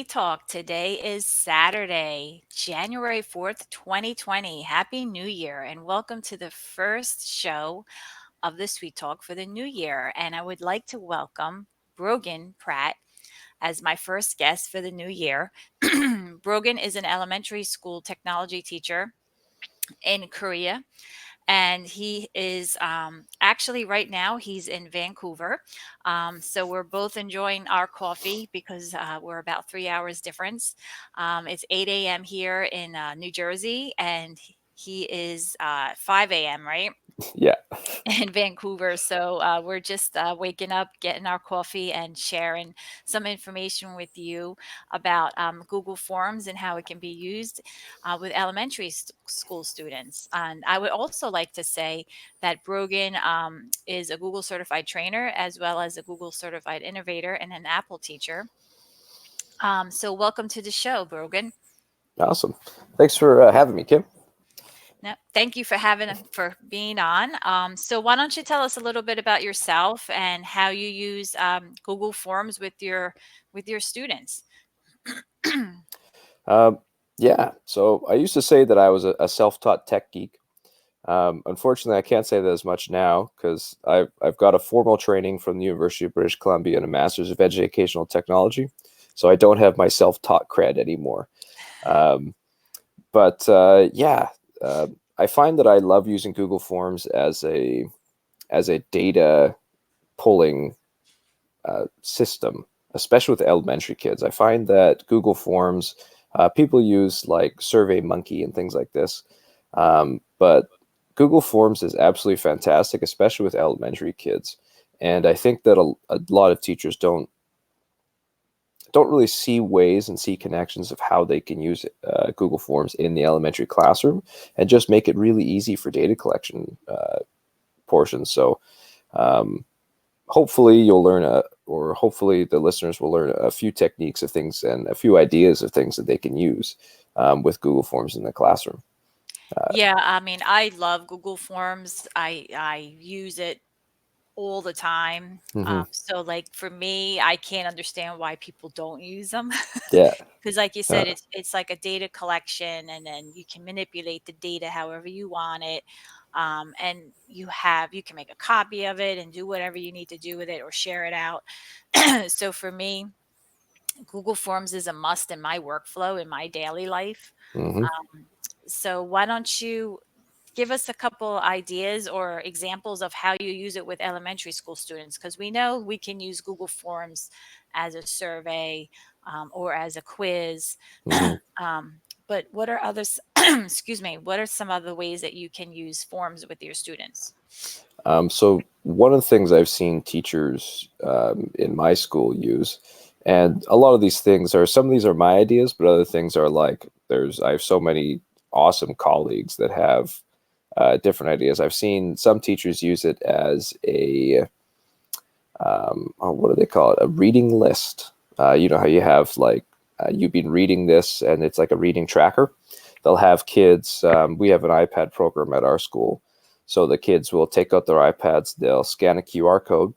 Talk. Today is Saturday, January 4th, 2020. Happy New Year and welcome to the first show of the Sweet Talk for the new year. And I would like to welcome Brogan Pratt as my first guest for the new year. Brogan is an elementary school technology teacher in Korea, and he is actually right now he's in Vancouver. So we're both enjoying our coffee because we're about 3 hours difference. It's 8 a.m. here in New Jersey, and he is 5 a.m. right Yeah, in Vancouver. So we're just waking up, getting our coffee, and sharing some information with you about Google Forms and how it can be used with elementary school students. And I would also like to say that Brogan is a Google certified trainer as well as a Google certified innovator and an Apple teacher. So welcome to the show, Brogan. awesome. Thanks for having me, Kim. No, thank you for being on. So why don't you tell us a little bit about yourself and how you use Google Forms with your students? Um, yeah, so I used to say that I was a self-taught tech geek. Unfortunately, I can't say that as much now because I've got a formal training from the University of British Columbia and a Master's of Educational Technology, so I don't have my self-taught cred anymore. Um, but yeah, uh, I find that I love using Google Forms as a data pulling system, especially with elementary kids. I find that Google Forms, people use like SurveyMonkey and things like this, but Google Forms is absolutely fantastic, especially with elementary kids. And I think that a lot of teachers don't really see ways and see connections of how they can use Google Forms in the elementary classroom and just make it really easy for data collection portions. So um, hopefully you'll learn or hopefully the listeners will learn a few techniques of things and a few ideas of things that they can use with Google Forms in the classroom. Yeah, I mean, I love Google Forms. I use it all the time. Hmm. So like for me, I can't understand why people don't use them. Yeah. Because like you Uh, said, it's like a data collection, and then you can manipulate the data however you want it. And you can make a copy of it and do whatever you need to do with it or share it out. So for me, Google Forms is a must in my workflow in my daily life. hmm Um, so why don't you give us a couple ideas or examples of how you use it with elementary school students? Because we know we can use Google Forms as a survey or as a quiz. hmm But what are others? Excuse me. What are some other ways that you can use forms with your students? So one of the things I've seen teachers in my school use, and a lot of these things are some of these are my ideas, but other things are like I have so many awesome colleagues that have different ideas. I've seen some teachers use it as what do they call it? A reading list. You know how you have like you've been reading this, and it's like a reading tracker. They'll have kids. We have an iPad program at our school, so the kids will take out their iPads. They'll scan a QR code,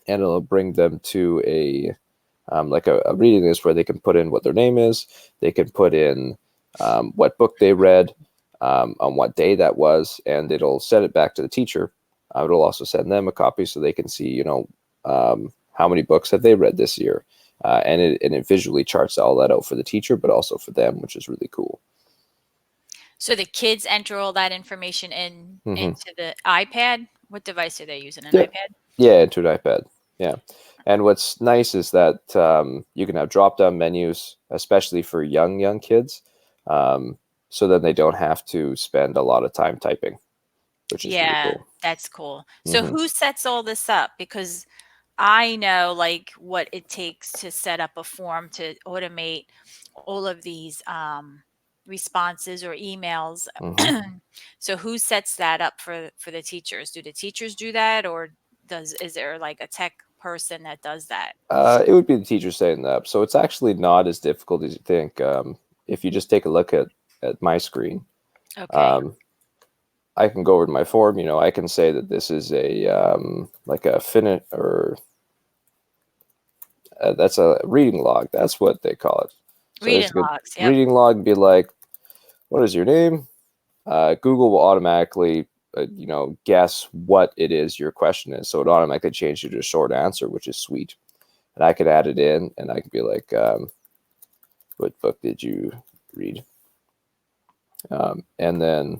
and it'll bring them to a reading list where they can put in what their name is. They can put in what book they read, on what day that was, and it'll send it back to the teacher. It'll also send them a copy so they can see, how many books have they read this year, and it visually charts all that out for the teacher, but also for them, which is really cool. So the kids enter all that information Hmm. into the iPad. What device are they using? An Yeah, iPad? yeah, into an iPad. Yeah, and what's nice is that you can have drop-down menus, especially for young kids, um, so that they don't have to spend a lot of time typing, which is really Yeah, cool. that's cool. So Hmm. who sets all this up? Because I know like what it takes to set up a form to automate all of these responses or emails. Hmm. So who sets that up for the teachers? Do the teachers do that, or does is there like a tech person that does that? It would be the teacher setting that up, so it's actually not as difficult as you think. If you just take a look at my screen, Okay. um, I can go over to my form. I can say that this is a like a finite or That's a reading log. That's what they call it. So Reading it's a good logs. Yep. reading log. Be like, what is your name? Google will automatically, guess what it is your question is. So it automatically changes it to a short answer, which is sweet. And I could add it in, and I could be like, what book did you read? And then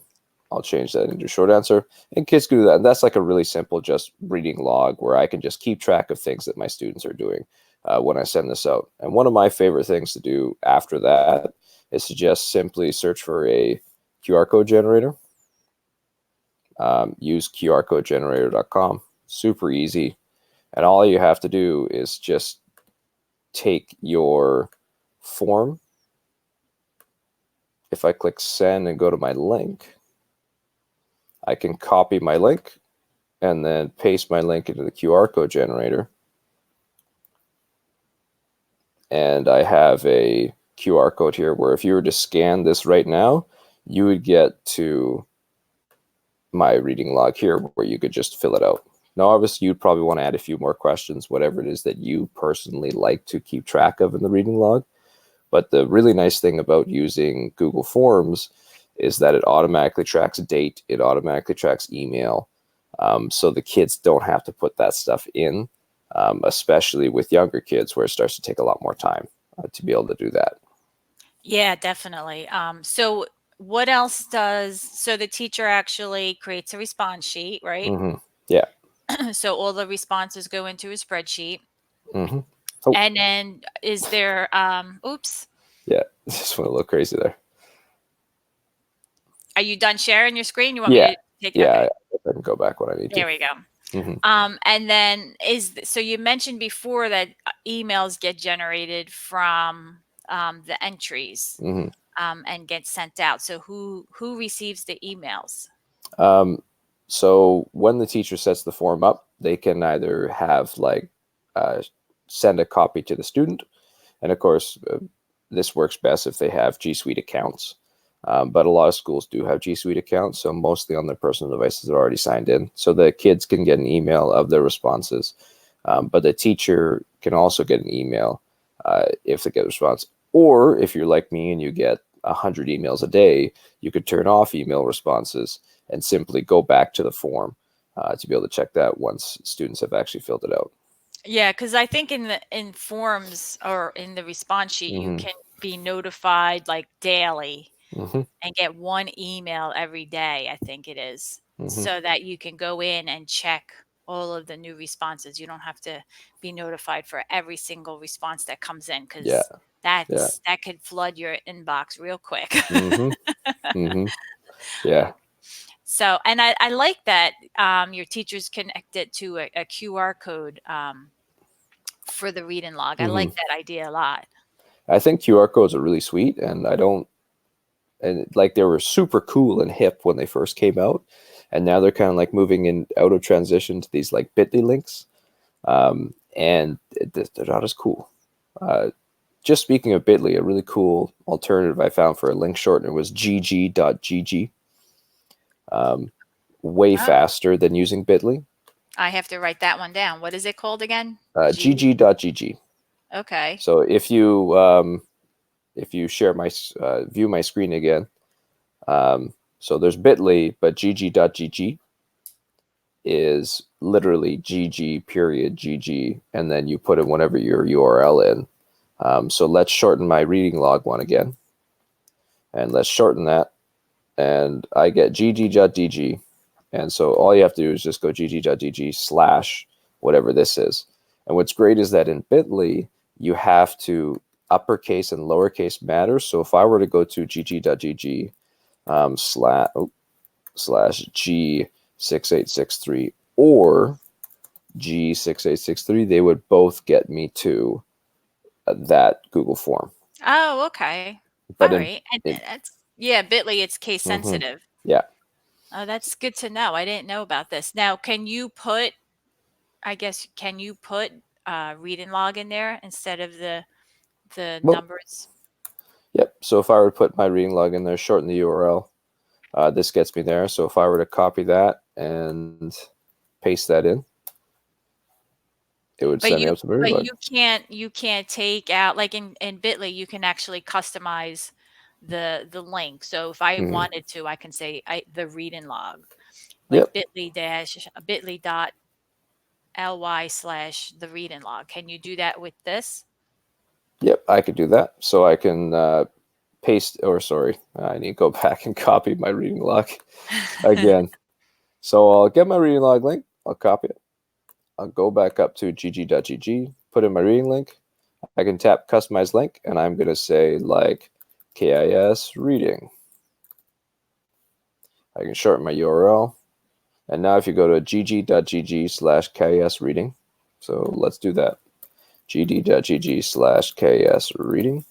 I'll change that into a short answer. And kids can do that. And that's like a really simple just reading log where I can just keep track of things that my students are doing when I send this out. And one of my favorite things to do after that is to just simply search for a QR code generator. Use qrcodegenerator.com. Super easy. And all you have to do is just take your form. If I click send and go to my link, I can copy my link and then paste my link into the QR code generator. And I have a QR code here where if you were to scan this right now, you would get to my reading log here where you could just fill it out. Now, obviously, you'd probably want to add a few more questions, whatever it is that you personally like to keep track of in the reading log. But the really nice thing about using Google Forms is that it automatically tracks date, it automatically tracks email. So the kids don't have to put that stuff in, especially with younger kids where it starts to take a lot more time to be able to do that. Yeah, definitely. So what else does so the teacher actually creates a response sheet, right? Yeah. So all the responses go into a spreadsheet. Oh, And then is there oops, yeah. Just went a little crazy there. are you done sharing your screen? You want me Yeah. to take Yeah. okay. I can go back when I need to. There we go. Mm-hmm. And then so you mentioned before that emails get generated from the entries Mm-hmm. and get sent out. So who receives the emails? So when the teacher sets the form up, they can either have like uh, send a copy to the student, and of course, this works best if they have G Suite accounts. But a lot of schools do have G Suite accounts, so mostly on their personal devices are already signed in. So the kids can get an email of their responses, but the teacher can also get an email if they get a response. Or if you're like me and you get 100 emails a day, you could turn off email responses and simply go back to the form to be able to check that once students have actually filled it out. Yeah, because I think in forms or in the response sheet, you Mm-hmm. can be notified like daily Mm-hmm. and get one email every day, I think it is, Mm-hmm. so that you can go in and check all of the new responses. You don't have to be notified for every single response that comes in Yeah. because Yeah. that could flood your inbox real quick. Mm-hmm. Mm-hmm. Yeah. So, and I like that your teachers connect it to a QR code for the read and log. I Mm-hmm. like that idea a lot. I think QR codes are really sweet, and like they were super cool and hip when they first came out, and now they're kind of like moving in out of transition to these like Bitly links, and they're not as cool. Uh, just speaking of Bitly, a really cool alternative I found for a link shortener was gg.gg. Way Oh, faster than using Bitly. I have to write that one down. What is it called again? G. gg.gg. Okay. So if you share my view my screen again, so there's Bitly, but gg.gg is literally gg period gg, and then you put in whatever your URL in. So let's shorten my reading log one again, and let's shorten that, and I get gg.gg. And so all you have to do is just go gg.gg slash whatever this is. And what's great is that in Bitly, you have to uppercase and lowercase matter. So if I were to go to gg.gg slash G6863 or G6863, they would both get me to that Google form. Oh, okay. But All in right. And it, that's yeah, Bitly, it's case mm-hmm, sensitive. yeah. Oh, that's good to know. I didn't know about this. Now, can you put, I guess, can you put read and log in there instead of the Well, numbers? yep. So if I were to put my reading log in there, shorten the URL, this gets me there. So if I were to copy that and paste that in, it would But send me you up to my but reading log. you can't take out like in Bitly, you can actually customize the link. So if I Hmm. wanted to, I can say the reading log, like Yep. bit.ly/, the reading log. Can you do that with this? Yep. I could do that. So I can paste, or sorry, I need to go back and copy my reading log again. So I'll get my reading log link. I'll copy it. I'll go back up to gg.gg, put in my reading link. I can tap customize link, and I'm going to say like KIS reading. I can shorten my URL. And now if you go to gg.gg/KIS reading, so let's do that. gd.gg/KIS reading.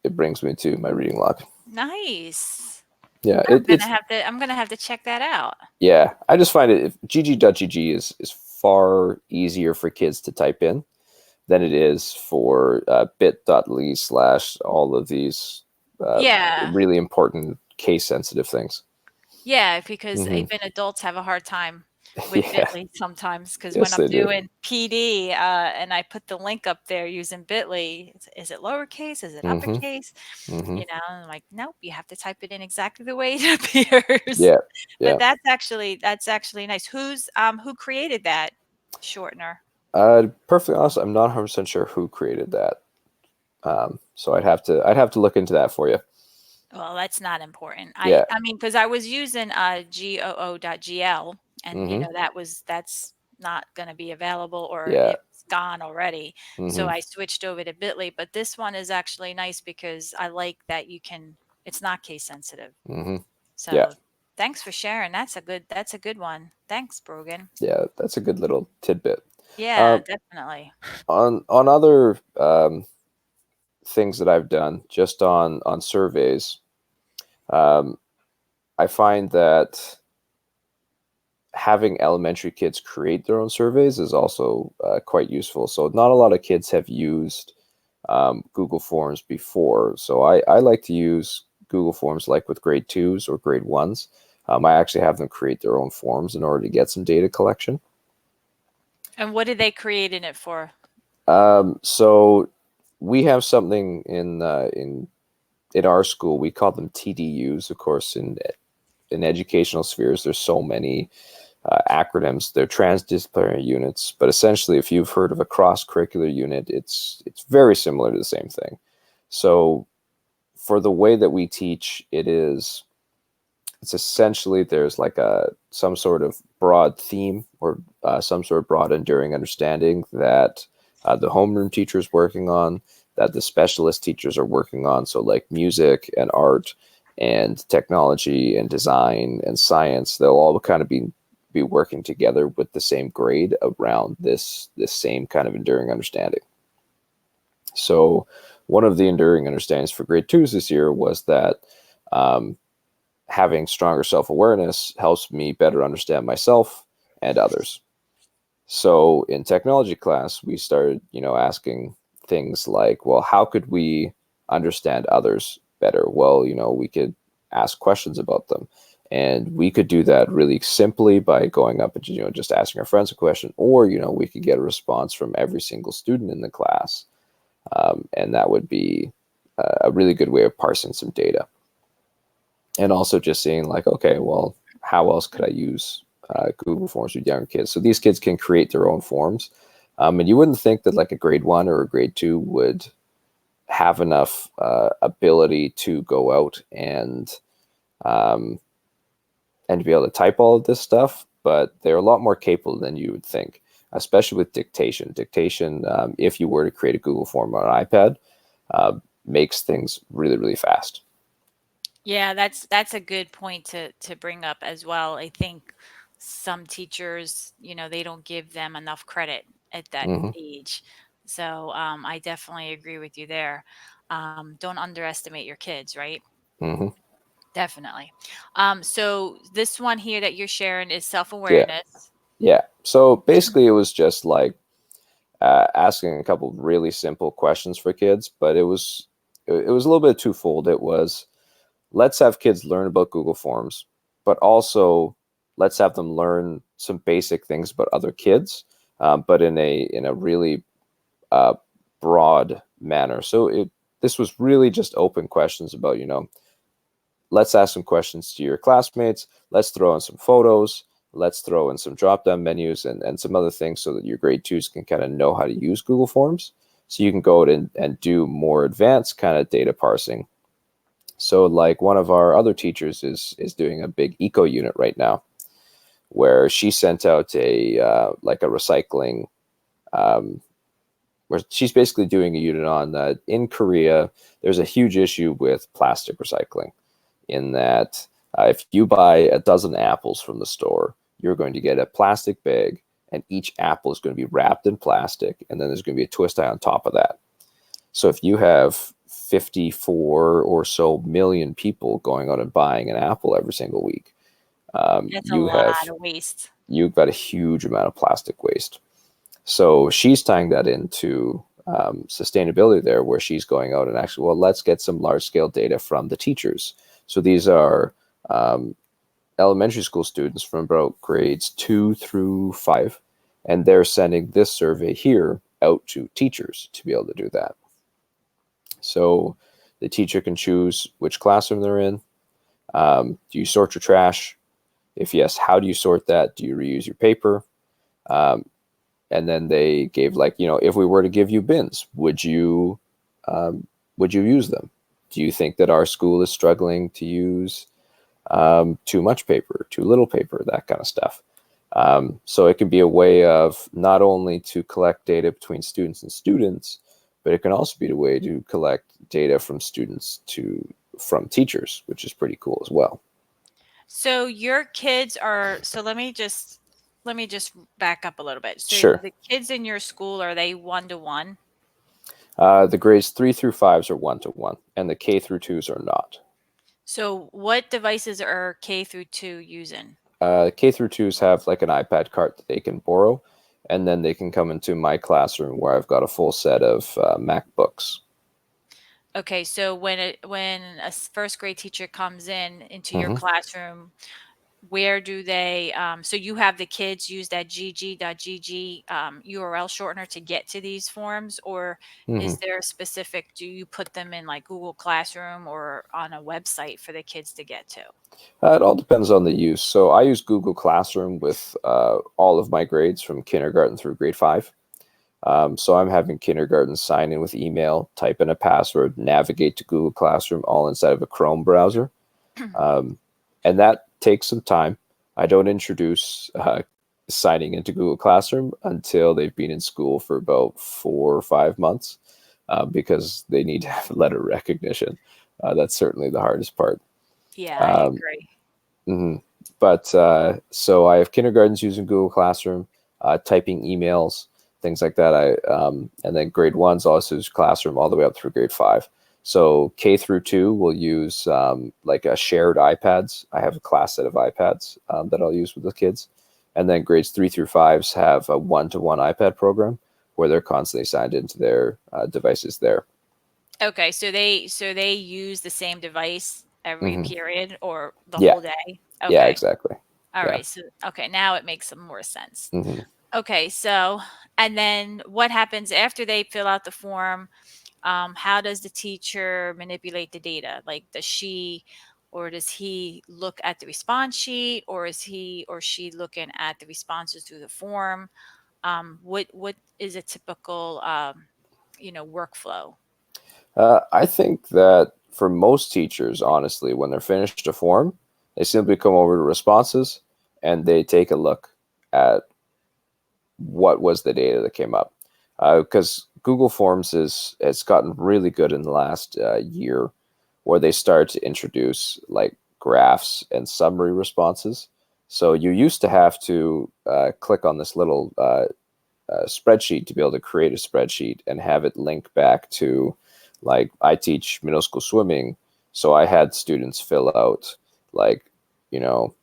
It brings me to my reading log. Nice. Yeah, it's I'm gonna have to check that out. yeah. I just find it gg.gg is far easier for kids to type in than it is for bit.ly / all of these uh, Yeah. really important case sensitive things. Yeah, because Hmm. even adults have a hard time with Yeah, Bitly sometimes. Because when yes, I'm they do. doing PD, and I put the link up there using Bitly, is it lowercase? Is it Hmm. uppercase? Hmm. I'm like, "Nope, you have to type it in exactly the way it appears." Yeah, But yeah. that's actually nice. Who created that shortener? Perfectly honest, I'm not 100% sure who created that. So I'd have to look into that for you. Well, that's not important. I Yeah. I mean, because I was using, goo.gl, and, Hmm. that's not gonna be available, or Yeah. it's gone already, so Hmm. I switched over to Bitly, but this one is actually nice because I like that it's not case sensitive. Hmm. Yeah. So, thanks for sharing. That's a good one. Thanks, Brogan. Yeah. That's a good little tidbit. Yeah, Um, definitely. on other things that I've done, just on surveys, um, I find that having elementary kids create their own surveys is also quite useful. So not a lot of kids have used Google Forms before. So I like to use Google Forms like with grade twos or grade ones. I actually have them create their own forms in order to get some data collection. And what are they creating it for? So we have something in our school. We call them TDUs. Of course, in educational spheres, there's so many acronyms. They're transdisciplinary units, but essentially, if you've heard of a cross-curricular unit, it's very similar to the same thing. So for the way that we teach, it's essentially there's like some sort of broad theme or some sort of broad enduring understanding that the homeroom teacher is working on, that the specialist teachers are working on. So like music and art and technology and design and science, they'll all kind of be working together with the same grade around this same kind of enduring understanding. So one of the enduring understandings for grade twos this year was that um, having stronger self-awareness helps me better understand myself and others. So in technology class, we started, asking things like, well, how could we understand others better? Well, we could ask questions about them. And we could do that really simply by going up and, just asking our friends a question, or, we could get a response from every single student in the class. And that would be a really good way of parsing some data. And also just seeing like, okay, well, how else could I use Google Forms with younger kids? So these kids can create their own forms. And you wouldn't think that like a grade one or a grade two would have enough ability to go out um, and to be able to type all of this stuff, but they're a lot more capable than you would think, especially with dictation. Dictation, if you were to create a Google form on an iPad, uh, makes things really, really fast. Yeah, that's a good point to bring up as well. I think some teachers, they don't give them enough credit at that Hmm. age. So I definitely agree with you there. Don't underestimate your kids, right? Hmm. Definitely. So this one here that you're sharing is Yeah. self-awareness. Yeah. So basically, it was just like asking a couple of really simple questions for kids, but it was a little bit twofold. It was let's have kids learn about Google Forms, but also let's have them learn some basic things about other kids, but in a really uh, broad manner. So this was really just open questions about, let's ask some questions to your classmates. Let's throw in some photos. Let's throw in some drop-down menus and some other things so that your grade twos can kind of know how to use Google Forms. So you can go out and do more advanced kind of data parsing. So like one of our other teachers is doing a big eco unit right now, where she sent out a like a recycling, um, where she's basically doing a unit on in Korea. There's a huge issue with plastic recycling, in that if you buy a dozen apples from the store, you're going to get a plastic bag, and each apple is going to be wrapped in plastic, and then there's going to be a twist tie on top of that. So if you have 54 or so million people going out and buying an apple every single week, That's a you lot have of waste. you've got a huge amount of plastic waste. So she's tying that into sustainability there, where she's going out and actually, well, let's get some large scale data from the teachers. So these are um, elementary school students from about grades 2 through 5, and they're sending this survey here out to teachers to be able to do that. So the teacher can choose which classroom they're in. Do you sort your trash? If yes, how do you sort that? Do you reuse your paper? Um, and then they gave, like, if we were to give you bins, um, would you use them? Do you think that our school is struggling to use too much paper, too little paper, that kind of stuff? So it can be a way of not only to collect data between students and students, but it can also be a way to collect data from students from teachers, which is pretty cool as well. So your kids are, so let me just back up a little bit. So Sure. the kids in your school, are they one to one? The grades 3 through 5s are 1-to-1, and the K through 2s are not. So what devices are K through 2 using? K through 2s have like an iPad cart that they can borrow, and then they can come into my classroom where I've got a full set of MacBooks. Okay, so when a first grade teacher comes in into your Hmm. classroom, where do they, so you have the kids use that gg.gg URL shortener to get to these forms, or Hmm. is there a specific, do you put them in like Google Classroom or on a website for the kids to get to? It all depends on the use. So I use Google Classroom with all of my grades from kindergarten through grade 5. So I'm having kindergarten sign in with email, type in a password, navigate to Google Classroom, all inside of a Chrome browser. Um, and that takes some time. I don't introduce signing into Google Classroom until they've been in school for about 4 or 5 months, because they need to have letter recognition. That's certainly the hardest part. Yeah, I Um, agree. mhm. But so I have kindergartens using Google Classroom, typing emails, things like that. And then grade ones also use Classroom all the way up through grade 5. So K through 2 will use like a shared iPads. I have a class set of iPads that I'll use with the kids. And then grades 3 through 5s have a 1-to-1 iPad program where they're constantly signed into their devices there. Okay, so they use the same device every Hmm. period or the Yeah, whole day? yeah, Okay. exactly. All Yeah. right. So okay, now it makes some more sense. Hmm. Okay, so and then what happens after they fill out the form? How does the teacher manipulate the data? Like, does she or does he look at the response sheet, or is he or she looking at the responses to the form? What is a typical workflow? I think that for most teachers, honestly, when they're finished a form, they simply come over to responses and they take a look at what was the data that came up. Because Google Forms has gotten really good in the last year, where they start to introduce like graphs and summary responses. So you used to have to click on this little spreadsheet to be able to create a spreadsheet and have it link back to, like, I teach middle school swimming, so I had students fill out, like, you know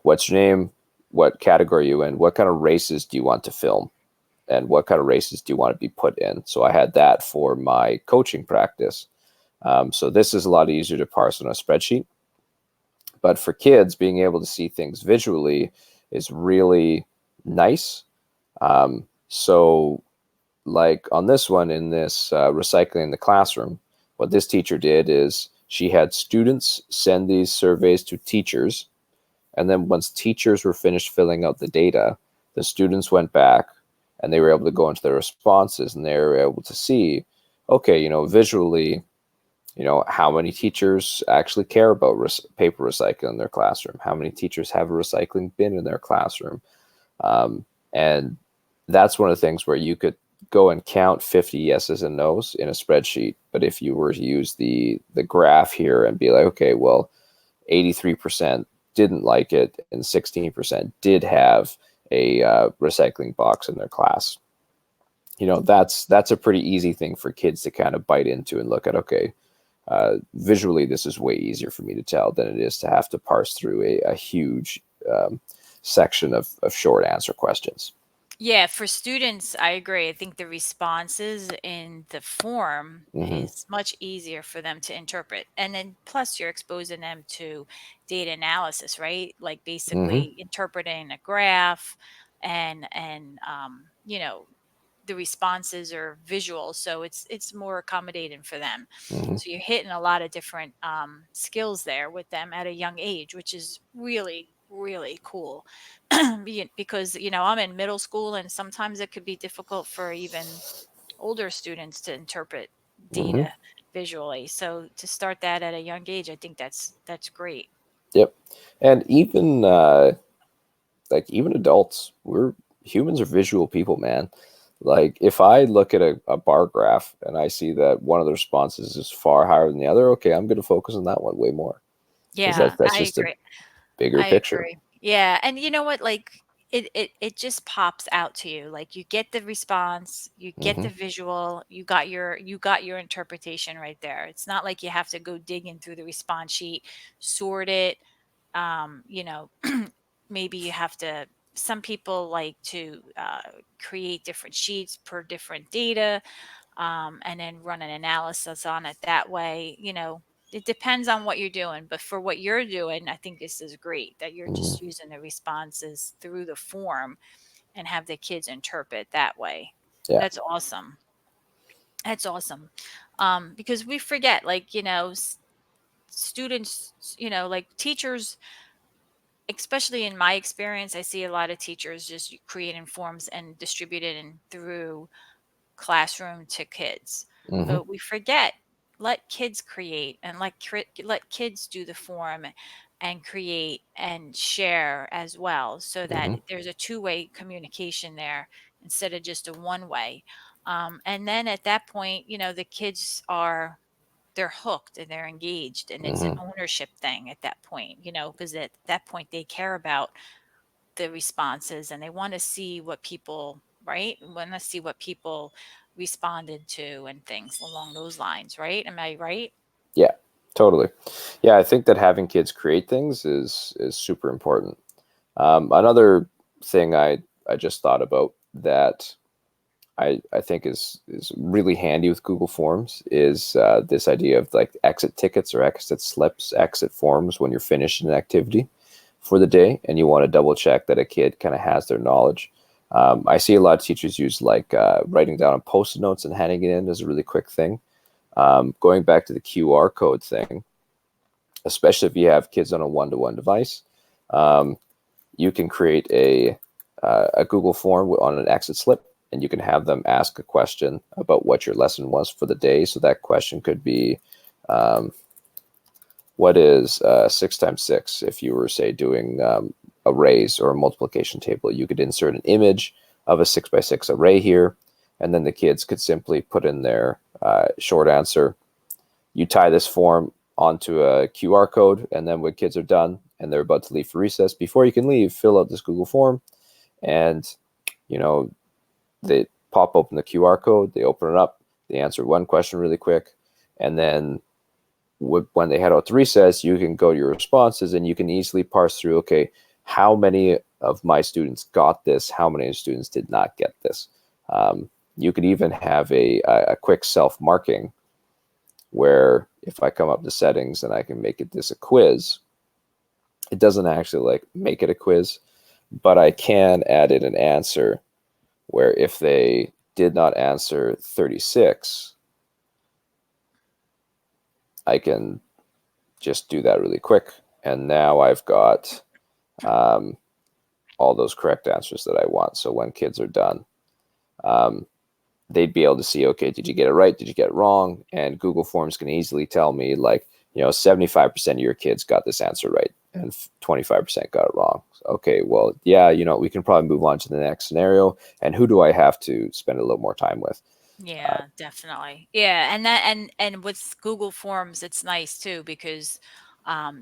what's your name, what category you in, what kind of races do you want to film, and what kind of races do you want to be put in. So I had that for my coaching practice. So this is a lot easier to parse on a spreadsheet, but for kids, being able to see things visually is really nice. So like on this one, in this recycling in the classroom, what this teacher did is she had students send these surveys to teachers, and then once teachers were finished filling out the data, the students went back and they were able to go into their responses, and they were able to see, okay, visually, how many teachers actually care about paper recycling in their classroom, how many teachers have a recycling bin in their classroom. And that's one of the things where you could go and count 50 yeses and nos in a spreadsheet. But if you were to use the graph here and be like, okay, well, 83% didn't like it and 16% did have a recycling box in their class. That's a pretty easy thing for kids to kind of bite into and look at. Okay, visually, this is way easier for me to tell than it is to have to parse through a huge section of short answer questions. Yeah, for students, I agree. I think the responses in the form Mm-hmm. is much easier for them to interpret. And then plus you're exposing them to data analysis, right? Like Mm-hmm. basically interpreting a graph and the responses are visual, so it's more accommodating for them. Mm-hmm. So you're hitting a lot of different skills there with them at a young age, which is really really cool. Because I'm in middle school, and sometimes it could be difficult for even older students to interpret Mm-hmm. data visually. So to start that at a young age, I think that's great. Yep. And even even adults, we're humans are visual people, man. Like if I look at a bar graph and I see that one of the responses is far higher than the other, okay, I'm going to focus on that one way more because Yeah, that's I just a agree. bigger I picture. agree. Yeah, and you know what? Like it just pops out to you. Like you get the response, you get Mm-hmm. the visual, you got your interpretation right there. It's not like you have to go digging through the response sheet, sort it. Um, you know, maybe you have to. Some people like to create different sheets per different data, and then run an analysis on it that way. It depends on what you're doing, but for what you're doing, I think this is great that you're Mm-hmm. just using the responses through the form and have the kids interpret that way. Yeah. That's awesome. That's awesome. Because we forget, like, students, like teachers, especially in my experience, I see a lot of teachers just creating forms and distributing through classroom to kids. Mm-hmm. But we forget, let kids create, and let kids do the form and create and share as well, so that Mm-hmm. there's a two-way communication there instead of just a one way. And then at that point, the kids they're hooked and they're engaged, and it's an Mm-hmm. ownership thing at that point, because at that point they care about the responses, and they want to see what people, right, want to see what people responded to and things along those lines, right? Am I right? Yeah. Totally. Yeah, I think that having kids create things is super important. Another thing I just thought about that I think is really handy with Google Forms is this idea of like exit tickets or exit slips, exit forms when you're finished an activity for the day and you want to double check that a kid kind of has their knowledge. I see a lot of teachers use like writing down on post-it notes and handing it in as a really quick thing. Going back to the QR code thing, especially if you have kids on a one-to-one device, um, you can create a Google form on an exit slip, and you can have them ask a question about what your lesson was for the day. So that question could be, um, what is 6 times 6? If you were, say, doing arrays or a multiplication table, you could insert an image of a 6 by 6 array here, and then the kids could simply put in their short answer. You tie this form onto a QR code, and then when kids are done and they're about to leave for recess, before you can leave, fill out this Google form, and you know they pop open the QR code, they open it up, they answer one question really quick, and then when they head out to recess, you can go to your responses and you can easily parse through, okay, how many of my students got this, how many students did not get this. You could even have a quick self-marking where if I come up to settings and I can make it this a quiz, it doesn't actually like make it a quiz, but I can add in an answer where if they did not answer 36, I can just do that really quick. And now I've got um, all those correct answers that I want. So when kids are done, um, they'd be able to see, okay, did you get it right? Did you get it wrong? And Google Forms can easily tell me, like, 75% of your kids got this answer right and 25% got it wrong. Okay, well, yeah, we can probably move on to the next scenario. And who do I have to spend a little more time with? Uh, Yeah, definitely. Yeah, and that and with Google Forms, it's nice too because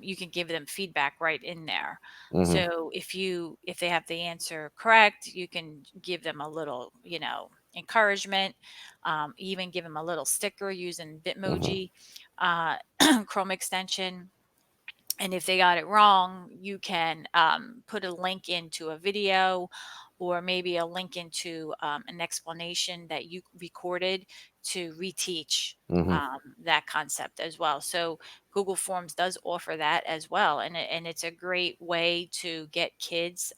you can give them feedback right in there. mm-hmm, So if they have the answer correct, you can give them a little, encouragement. Even give them a little sticker using mm-hmm, Bitmoji, uh, Chrome extension. And if they got it wrong, you can put a link into a video or maybe a link into an explanation that you recorded to reteach mm-hmm, that concept as well. So Google Forms does offer that as well, and it's a great way to get kids,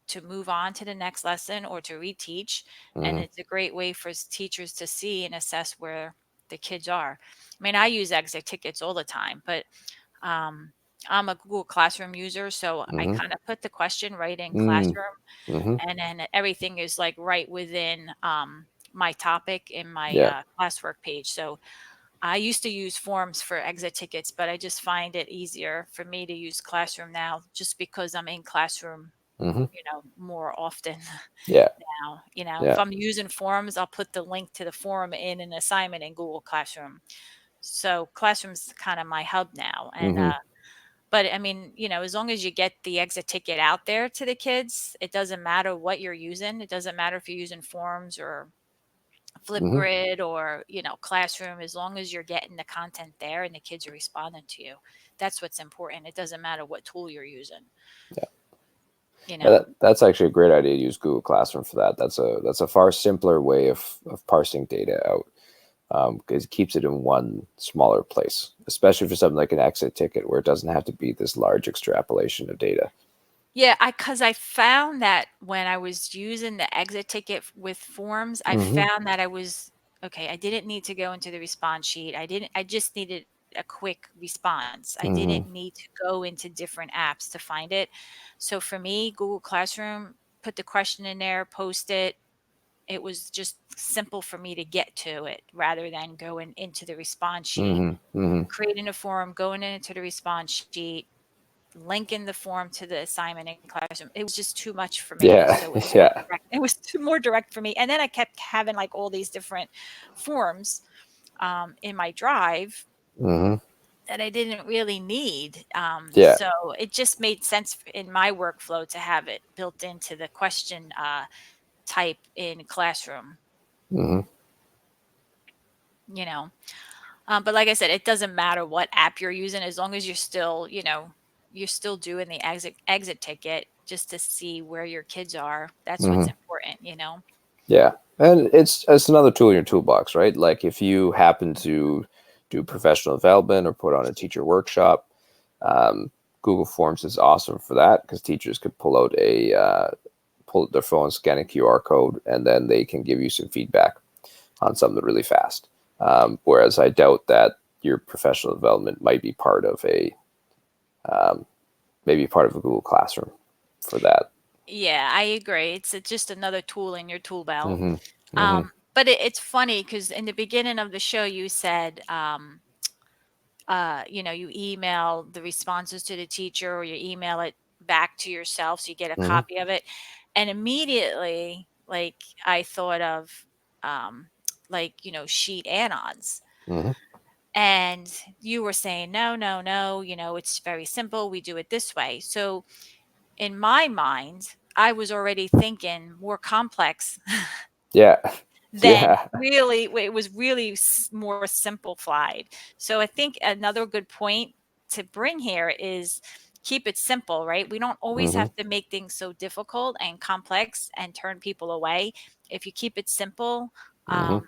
to move on to the next lesson or to reteach, and mm-hmm, it's a great way for teachers to see and assess where the kids are. I mean, I use exit tickets all the time, but um, I'm a Google Classroom user, so I mm-hmm, kind of put the question right in mm-hmm, Classroom, mm-hmm. and then everything is like right within my topic in my Yeah. classwork page. So I used to use forms for exit tickets, but I just find it easier for me to use Classroom now, just because I'm in Classroom, Mm-hmm. more often Yeah. now. If Yeah. I'm using forms, I'll put the link to the forum in an assignment in Google Classroom. So Classroom's kind of my hub now, and Mm-hmm. but I mean, as long as you get the exit ticket out there to the kids, it doesn't matter what you're using. It doesn't matter if you're using Forms or Mm-hmm. Flipgrid or, Classroom, as long as you're getting the content there and the kids are responding to you. That's what's important. It doesn't matter what tool you're using, Yeah. you Yeah, know. that's actually a great idea to use Google Classroom for that. That's a far simpler way of parsing data out, because it keeps it in one smaller place, especially for something like an exit ticket where it doesn't have to be this large extrapolation of data. Yeah, because I found that when I was using the exit ticket with forms, I Mm-hmm. found that I was okay, I didn't need to go into the response sheet. I just needed a quick response. I didn't Mm-hmm. need to go into different apps to find it. So for me, Google Classroom, put the question in there, post it. It was just simple for me to get to it rather than going into the response sheet, Mm-hmm. Mm-hmm. creating a form, going into the response sheet, linking the form to the assignment in Classroom. It was just too much for me. Yeah. So it was more Yeah. direct. It was too more direct for me. And then I kept having like all these different forms in my drive Mm-hmm. that I didn't really need. Yeah. So it just made sense in my workflow to have it built into the question type in Classroom, Mm-hmm. you know. But like I said, it doesn't matter what app you're using as long as you're still, you're still doing the exit ticket just to see where your kids are. That's what's Mm-hmm. important. Yeah, and it's another tool in your toolbox, right? Like if you happen to do professional development or put on a teacher workshop, um, Google Forms is awesome for that because teachers could pull out their phone, scan a QR code, and then they can give you some feedback on something really fast. Whereas I doubt that your professional development might be part of a um, maybe part of a Google Classroom for that. Yeah, I agree. It's just another tool in your tool belt. Mm-hmm. Mm-hmm. But it's funny because in the beginning of the show, you said, you email the responses to the teacher or you email it back to yourself so you get a Mm-hmm. copy of it. And immediately, like, I thought of, um, like, sheet add-ons. Mm-hmm. And you were saying, no, no, no, it's very simple. We do it this way. So in my mind, I was already thinking more complex Yeah. then Yeah. really it was really more simplified. So I think another good point to bring here is keep it simple, right? We don't always Mm-hmm. have to make things so difficult and complex and turn people away. If you keep it simple, Mm-hmm.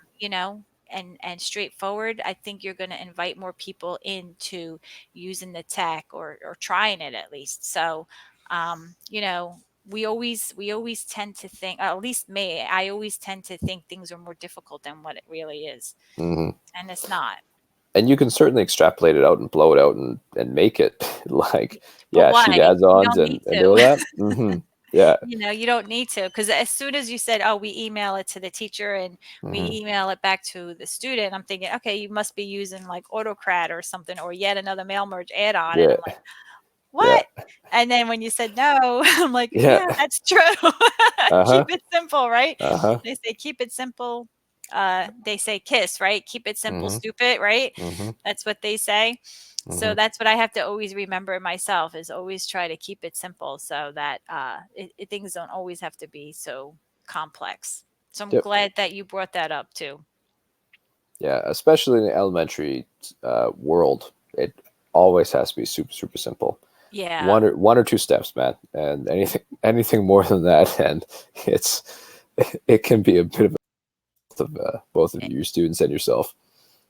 and straightforward, I think you're going to invite more people into using the tech or trying it at least. So, um, you know, we always tend to think, at least me, I always tend to think things are more difficult than what it really is, Hmm. and it's not. And you can certainly extrapolate it out and blow it out and make it like, But yeah, sheet why? You adds-ons don't need and do to. that. Hmm. Yeah. You don't need to, because as soon as you said, "Oh, we email it to the teacher and we Hmm. email it back to the student," I'm thinking, "Okay, you must be using like AutoCAD or something or yet another mail merge add-on," and Yeah. I'm like, Yeah. "What?" And then when you said no, I'm like, Yeah. "Yeah, that's true." Uh-huh. Keep it simple, right? Uh-huh. They say keep it simple. They say KISS, right? Keep it simple, Hmm. stupid, right? Hmm. That's what they say. So Hmm. that's what I have to always remember myself is always try to keep it simple so that things don't always have to be so complex. So I'm Yep. glad that you brought that up too. Yeah, especially in the elementary world, it always has to be super, super simple. Yeah. One or two steps, man, and anything more than that, and it's it can be a bit of both of you, your students and yourself.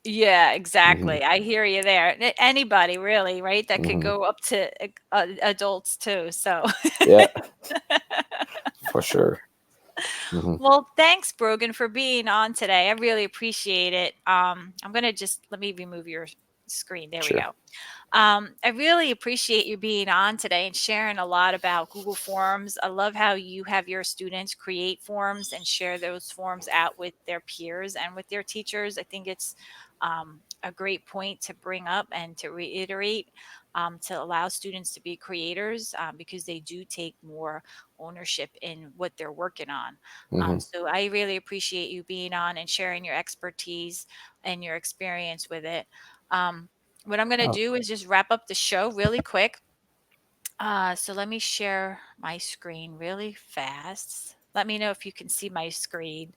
Yeah, Hmm. exactly. I hear you there. Anybody really, right? That could Hmm. go up to adults too. So, Yeah, for sure. Hmm. well, thanks, Brogan, for being on today. I really appreciate it. I'm gonna just let me remove your screen. There we Sure. go. I really appreciate you being on today and sharing a lot about Google Forms. I love how you have your students create forms and share those forms out with their peers and with their teachers. I think it's a great point to bring up and to reiterate, to allow students to be creators, because they do take more ownership in what they're working on. Hmm. So I really appreciate you being on and sharing your expertise and your experience with it. Um, what I'm going to Oh, do is just wrap up the show really quick. So let me share my screen really fast. Let me know if you can see my screen.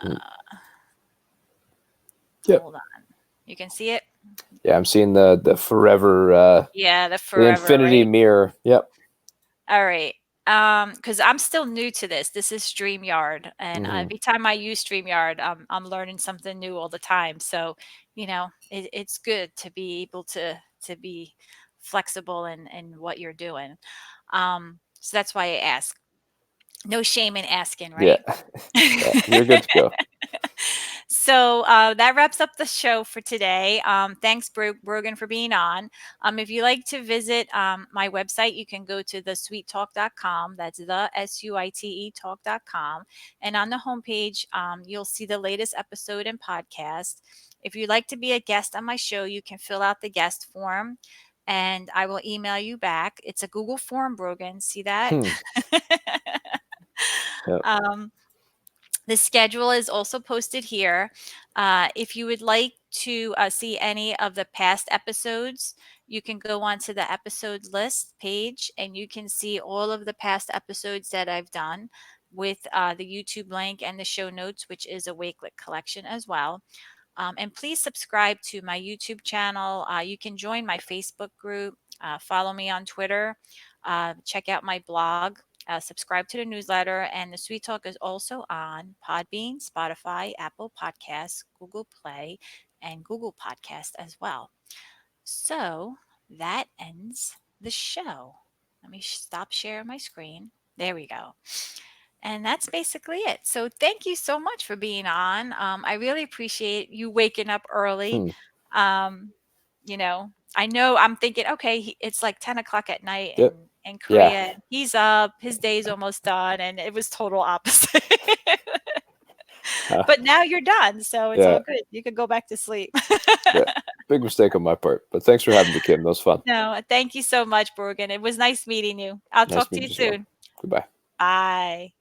mm, Uh, yep. hold on. You can see it? Yeah, I'm seeing the forever Yeah, the the forever, infinity right? mirror. Yep. All right. Because I'm still new to this. This is StreamYard, and Hmm. every time I use StreamYard, I'm learning something new all the time. So, it's good to be able to be flexible in what you're doing. So that's why I ask. No shame in asking, Yeah. right? Yeah. You're good to go. So that wraps up the show for today. Thanks, Brogan, for being on. If you like to visit my website, you can go to thesweettalk.com. That's the SUITE talk.com. And on the homepage, you'll see the latest episode and podcast. If you'd like to be a guest on my show, you can fill out the guest form and I will email you back. It's a Google form, Brogan. See that? Hmm. Yep. um, the schedule is also posted here. If you would like to see any of the past episodes, you can go onto the episode list page and you can see all of the past episodes that I've done with the YouTube link and the show notes, which is a Wakelet collection as well. And please subscribe to my YouTube channel. You can join my Facebook group, follow me on Twitter, check out my blog, subscribe to the newsletter. And the Sweet Talk is also on Podbean, Spotify, Apple Podcasts, Google Play, and Google Podcast as well. So that ends the show. Let me stop sharing my screen. There we go. And that's basically it. So thank you so much for being on. I really appreciate you waking up early. Hmm. Um, I know I'm thinking, okay, it's like 10 o'clock at night Yep. in Yeah. Korea. And he's up, his day's almost done, and it was total opposite. Huh. But now you're done, so it's Yeah. all good. You could go back to sleep. Yeah. Big mistake on my part, but thanks for having me, Kim. That was fun. No, thank you so much, Brogan. It was nice meeting you. I'll Nice talk to meeting you you as well. soon. Goodbye. Bye.